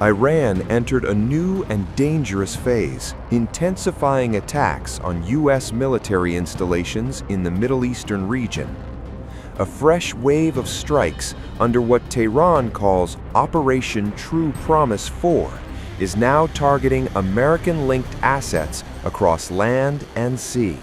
Iran entered a new and dangerous phase, intensifying attacks on U.S. military installations in the Middle Eastern region. A fresh wave of strikes under what Tehran calls Operation True Promise 4 is now targeting American-linked assets across land and sea.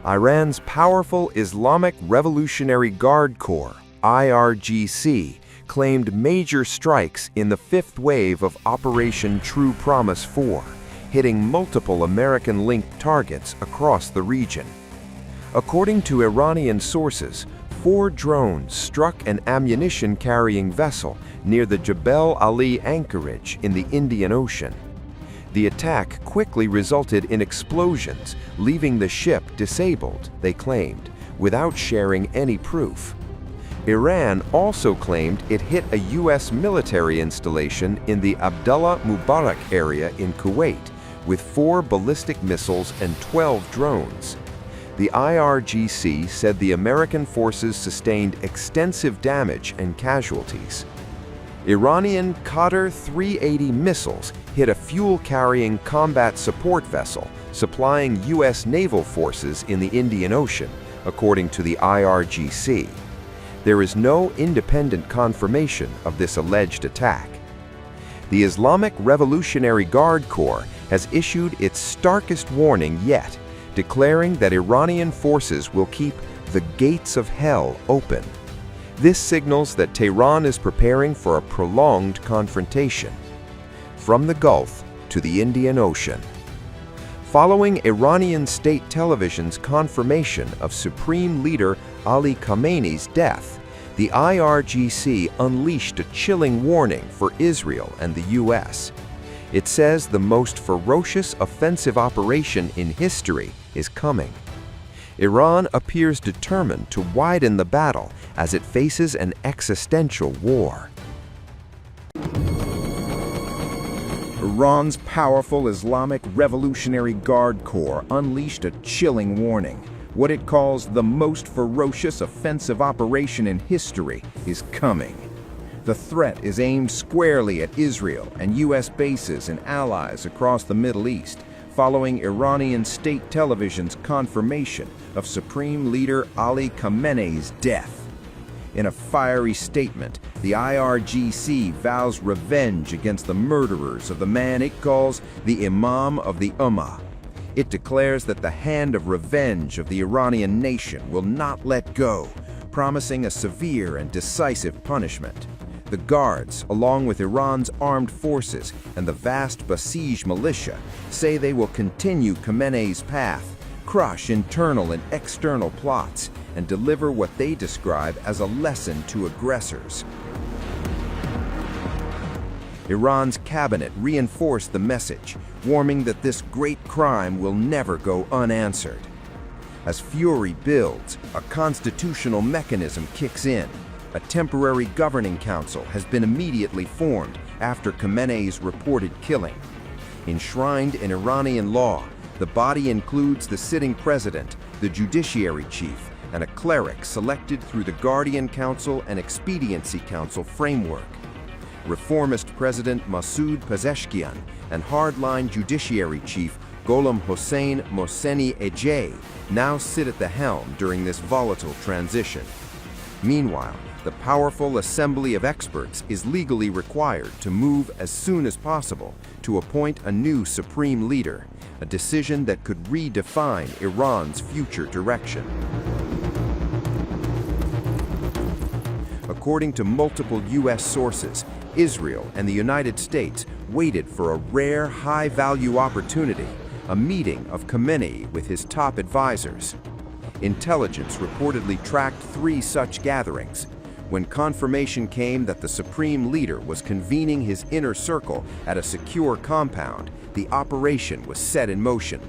Iran's powerful Islamic Revolutionary Guard Corps, IRGC, claimed major strikes in the fifth wave of Operation True Promise 4, hitting multiple American-linked targets across the region. According to Iranian sources, 4 drones struck an ammunition-carrying vessel near the Jebel Ali anchorage in the Indian Ocean. The attack quickly resulted in explosions, leaving the ship disabled, they claimed, without sharing any proof. Iran also claimed it hit a U.S. military installation in the Abdullah Al-Mubarak area in Kuwait with 4 ballistic missiles and 12 drones. The IRGC said the American forces sustained extensive damage and casualties. Iranian Qatar 380 missiles hit a fuel-carrying combat support vessel supplying U.S. naval forces in the Indian Ocean, according to the IRGC. There is no independent confirmation of this alleged attack. The Islamic Revolutionary Guard Corps has issued its starkest warning yet, declaring that Iranian forces will keep the gates of hell open. This signals that Tehran is preparing for a prolonged confrontation. From the Gulf to the Indian Ocean. Following Iranian state television's confirmation of Supreme Leader Ali Khamenei's death, the IRGC unleashed a chilling warning for Israel and the U.S. It says the most ferocious offensive operation in history is coming. Iran appears determined to widen the battle as it faces an existential war. Iran's powerful Islamic Revolutionary Guard Corps unleashed a chilling warning. What it calls the most ferocious offensive operation in history is coming. The threat is aimed squarely at Israel and U.S. bases and allies across the Middle East, following Iranian state television's confirmation of Supreme Leader Ali Khamenei's death. In a fiery statement, the IRGC vows revenge against the murderers of the man it calls the Imam of the Ummah. It declares that the hand of revenge of the Iranian nation will not let go, promising a severe and decisive punishment. The Guards, along with Iran's armed forces and the vast Basij militia, say they will continue Khamenei's path, crush internal and external plots, and deliver what they describe as a lesson to aggressors. Iran's cabinet reinforced the message, warning that this great crime will never go unanswered. As fury builds, a constitutional mechanism kicks in. A temporary governing council has been immediately formed after Khamenei's reported killing. Enshrined in Iranian law, the body includes the sitting president, the judiciary chief, and a cleric selected through the Guardian Council and Expediency Council framework. Reformist President Masoud Pezeshkian and hardline judiciary chief Gholam Hossein Mohseni Ejei now sit at the helm during this volatile transition. Meanwhile, the powerful assembly of experts is legally required to move as soon as possible to appoint a new supreme leader, a decision that could redefine Iran's future direction. According to multiple U.S. sources, Israel and the United States waited for a rare, high-value opportunity, a meeting of Khamenei with his top advisors. Intelligence reportedly tracked 3 such gatherings. When confirmation came that the supreme leader was convening his inner circle at a secure compound, the operation was set in motion.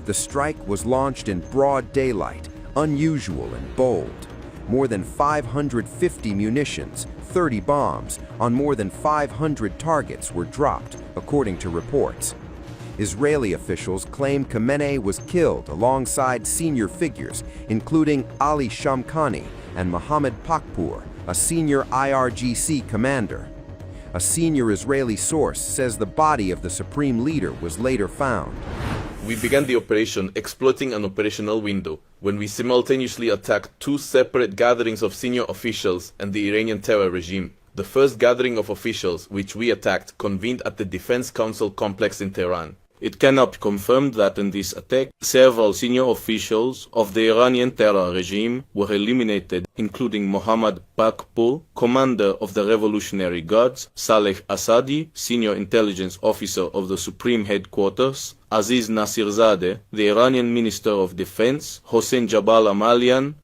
The strike was launched in broad daylight, unusual and bold. More than 550 munitions, 30 bombs, on more than 500 targets were dropped, according to reports. Israeli officials claim Khamenei was killed alongside senior figures, including Ali Shamkhani and Mohammad Pakpour, a senior IRGC commander. A senior Israeli source says the body of the supreme leader was later found. We began the operation exploiting an operational window when we simultaneously attacked two separate gatherings of senior officials and the Iranian terror regime. The first gathering of officials, which we attacked, convened at the Defense Council complex in Tehran. It cannot be confirmed that in this attack, several senior officials of the Iranian terror regime were eliminated, including Mohammad Pakpur, commander of the Revolutionary Guards, Saleh Asadi, senior intelligence officer of the Supreme Headquarters, Aziz Nasirzadeh, the Iranian Minister of Defense, Hossein Jabal Amalian,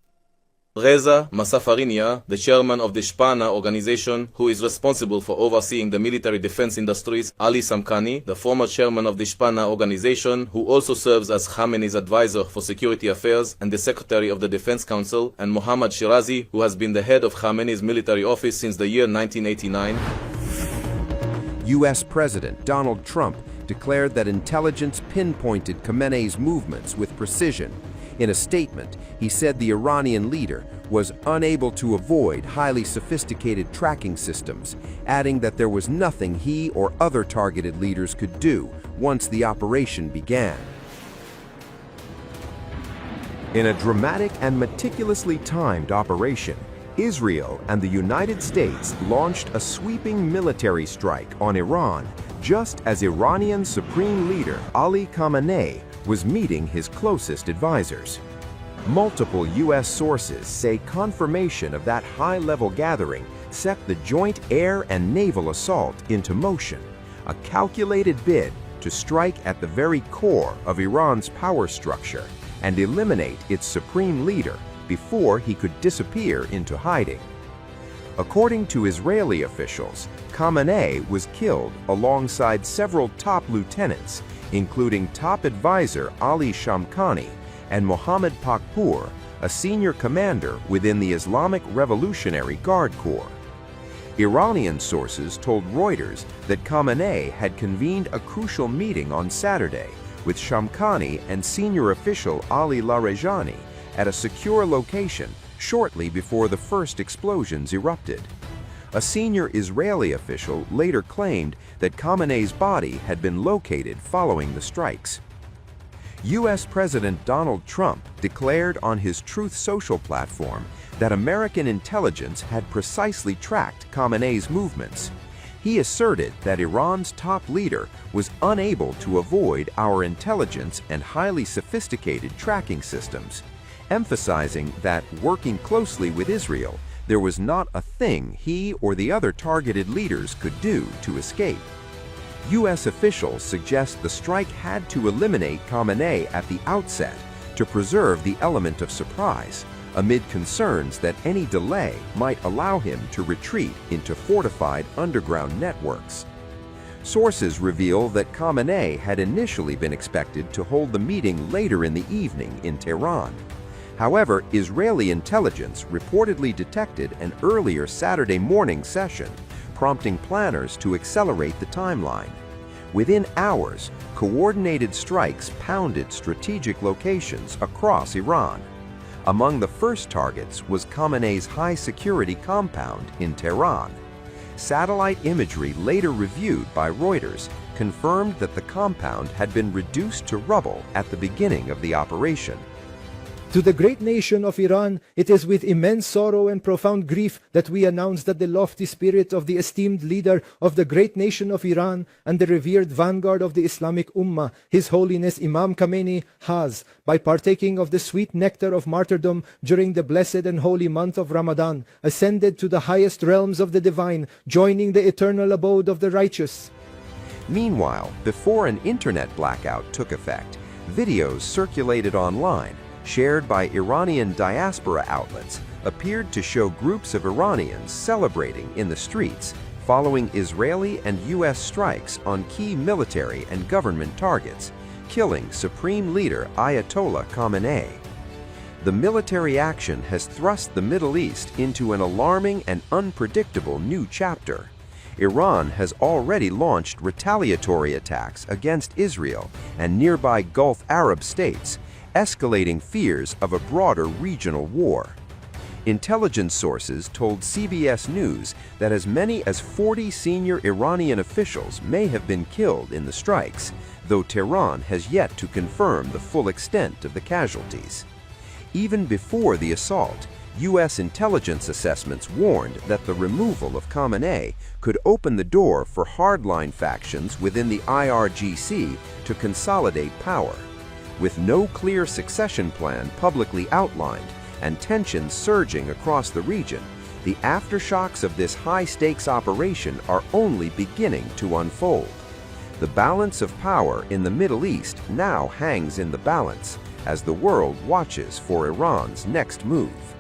Reza Masafarinia, the chairman of the Shpana organization, who is responsible for overseeing the military defense industries, Ali Samkhani, the former chairman of the Shpana organization, who also serves as Khamenei's advisor for security affairs and the secretary of the Defense Council, and Mohammad Shirazi, who has been the head of Khamenei's military office since the year 1989. U.S. President Donald Trump declared that intelligence pinpointed Khamenei's movements with precision. In a statement, he said the Iranian leader was unable to avoid highly sophisticated tracking systems, adding that there was nothing he or other targeted leaders could do once the operation began. In a dramatic and meticulously timed operation, Israel and the United States launched a sweeping military strike on Iran just as Iranian Supreme Leader Ali Khamenei was meeting his closest advisors. Multiple U.S. sources say confirmation of that high-level gathering set the joint air and naval assault into motion, a calculated bid to strike at the very core of Iran's power structure and eliminate its supreme leader before he could disappear into hiding. According to Israeli officials, Khamenei was killed alongside several top lieutenants, including top advisor Ali Shamkhani and Mohammad Pakpur, a senior commander within the Islamic Revolutionary Guard Corps. Iranian sources told Reuters that Khamenei had convened a crucial meeting on Saturday with Shamkhani and senior official Ali Larijani at a secure location shortly before the first explosions erupted. A senior Israeli official later claimed that Khamenei's body had been located following the strikes. U.S. President Donald Trump declared on his Truth Social platform that American intelligence had precisely tracked Khamenei's movements. He asserted that Iran's top leader was unable to avoid our intelligence and highly sophisticated tracking systems, emphasizing that working closely with Israel, there was not a thing he or the other targeted leaders could do to escape. U.S. officials suggest the strike had to eliminate Khamenei at the outset to preserve the element of surprise, amid concerns that any delay might allow him to retreat into fortified underground networks. Sources reveal that Khamenei had initially been expected to hold the meeting later in the evening in Tehran. However, Israeli intelligence reportedly detected an earlier Saturday morning session, prompting planners to accelerate the timeline. Within hours, coordinated strikes pounded strategic locations across Iran. Among the first targets was Khamenei's high-security compound in Tehran. Satellite imagery later reviewed by Reuters confirmed that the compound had been reduced to rubble at the beginning of the operation. To the great nation of Iran, it is with immense sorrow and profound grief that we announce that the lofty spirit of the esteemed leader of the great nation of Iran and the revered vanguard of the Islamic Ummah, His Holiness Imam Khamenei, has, by partaking of the sweet nectar of martyrdom during the blessed and holy month of Ramadan, ascended to the highest realms of the divine, joining the eternal abode of the righteous. Meanwhile, before an internet blackout took effect, videos circulated online shared by Iranian diaspora outlets appeared to show groups of Iranians celebrating in the streets following Israeli and U.S. strikes on key military and government targets, killing Supreme Leader Ayatollah Khamenei. The military action has thrust the Middle East into an alarming and unpredictable new chapter. Iran has already launched retaliatory attacks against Israel and nearby Gulf Arab states, escalating fears of a broader regional war. Intelligence sources told CBS News that as many as 40 senior Iranian officials may have been killed in the strikes, though Tehran has yet to confirm the full extent of the casualties. Even before the assault, U.S. intelligence assessments warned that the removal of Khamenei could open the door for hardline factions within the IRGC to consolidate power. With no clear succession plan publicly outlined and tensions surging across the region, the aftershocks of this high-stakes operation are only beginning to unfold. The balance of power in the Middle East now hangs in the balance as the world watches for Iran's next move.